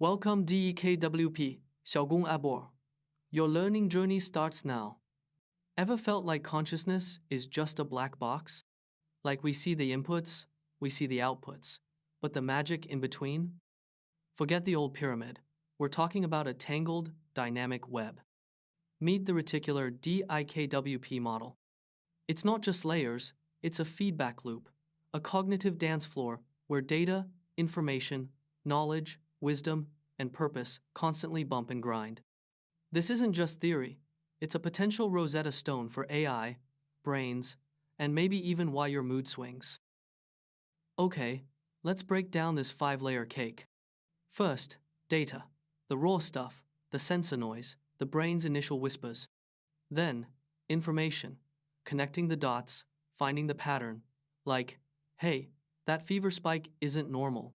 Welcome DIKWP, 小工 aboard. Your learning journey starts now. Ever felt like consciousness is just a black box? Like we see the inputs, we see the outputs, but the magic in between? Forget the old pyramid. We're talking about a tangled, dynamic web. Meet the reticular DIKWP model. It's not just layers, it's a feedback loop, a cognitive dance floor where data, information, knowledge, wisdom, and purpose constantly bump and grind. This isn't just theory, it's a potential Rosetta Stone for AI, brains, and maybe even why your mood swings. Okay, let's break down this 5-layer cake. First, data, the raw stuff, the sensor noise, the brain's initial whispers. Then, information, connecting the dots, finding the pattern, like, hey, that fever spike isn't normal.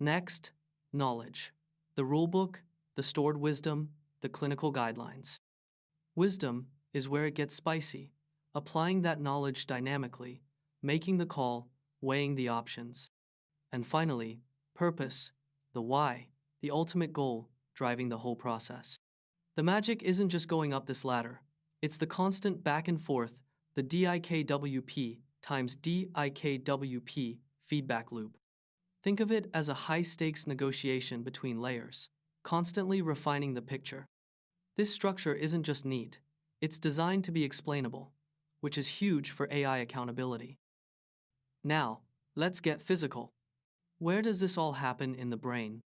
Next, knowledge, the rulebook, the stored wisdom, the clinical guidelines. Wisdom is where it gets spicy, applying that knowledge dynamically, making the call, weighing the options. And finally, purpose, the why, the ultimate goal, driving the whole process. The magic isn't just going up this ladder, it's the constant back and forth, the DIKWP times DIKWP feedback loop. Think of it as a high-stakes negotiation between layers, constantly refining the picture. This structure isn't just neat, it's designed to be explainable, which is huge for AI accountability. Now, let's get physical. Where does this all happen in the brain?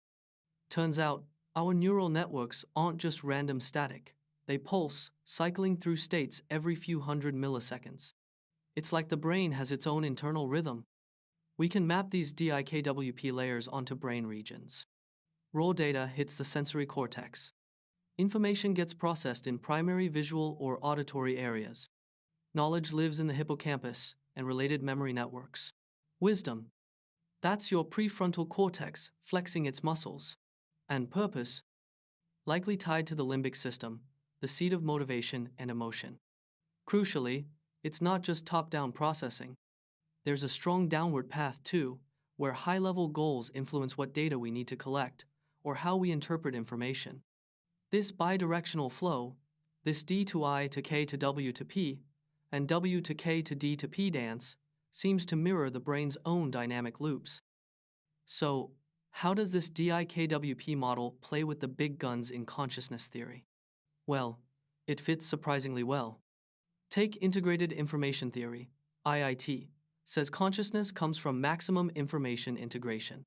Turns out, our neural networks aren't just random static. They pulse, cycling through states every few hundred milliseconds. It's like the brain has its own internal rhythm. We can map these DIKWP layers onto brain regions. Raw data hits the sensory cortex. Information gets processed in primary visual or auditory areas. Knowledge lives in the hippocampus and related memory networks. Wisdom, that's your prefrontal cortex flexing its muscles. And purpose, likely tied to the limbic system, the seat of motivation and emotion. Crucially, it's not just top-down processing. There's a strong downward path too, where high-level goals influence what data we need to collect, or how we interpret information. This bidirectional flow, this D to I to K to W to P, and W to K to D to P dance, seems to mirror the brain's own dynamic loops. So, how does this DIKWP model play with the big guns in consciousness theory? Well, it fits surprisingly well. Take integrated information theory, IIT, says consciousness comes from maximum information integration.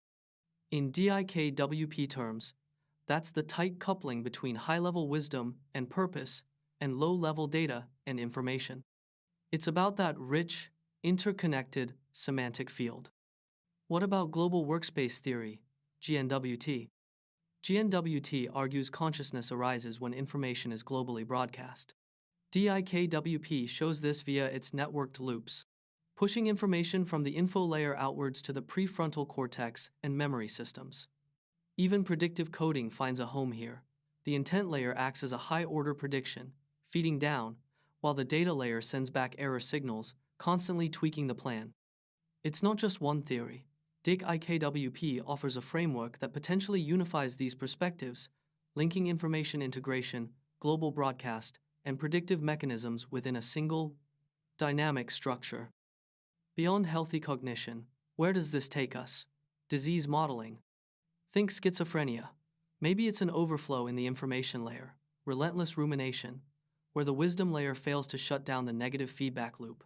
In DIKWP terms, that's the tight coupling between high-level wisdom and purpose and low-level data and information. It's about that rich, interconnected, semantic field. What about global workspace theory, GNWT? GNWT argues consciousness arises when information is globally broadcast. DIKWP shows this via its networked loops, pushing information from the info layer outwards to the prefrontal cortex and memory systems. Even predictive coding finds a home here. The intent layer acts as a high-order prediction, feeding down, while the data layer sends back error signals, constantly tweaking the plan. It's not just one theory. DIKWP offers a framework that potentially unifies these perspectives, linking information integration, global broadcast, and predictive mechanisms within a single, dynamic structure. Beyond healthy cognition, where does this take us? Disease modeling. Think schizophrenia. Maybe it's an overflow in the information layer, relentless rumination, where the wisdom layer fails to shut down the negative feedback loop.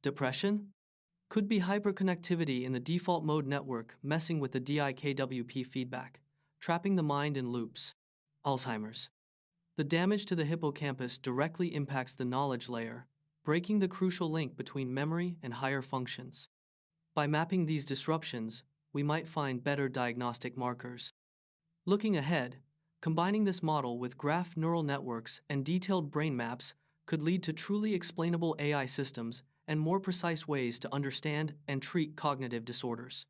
Depression? Could be hyperconnectivity in the default mode network messing with the DIKWP feedback, trapping the mind in loops. Alzheimer's. The damage to the hippocampus directly impacts the knowledge layer, breaking the crucial link between memory and higher functions. By mapping these disruptions, we might find better diagnostic markers. Looking ahead, combining this model with graph neural networks and detailed brain maps could lead to truly explainable AI systems and more precise ways to understand and treat cognitive disorders.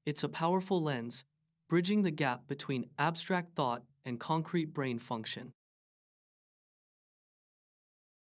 It's a powerful lens, bridging the gap between abstract thought and concrete brain function.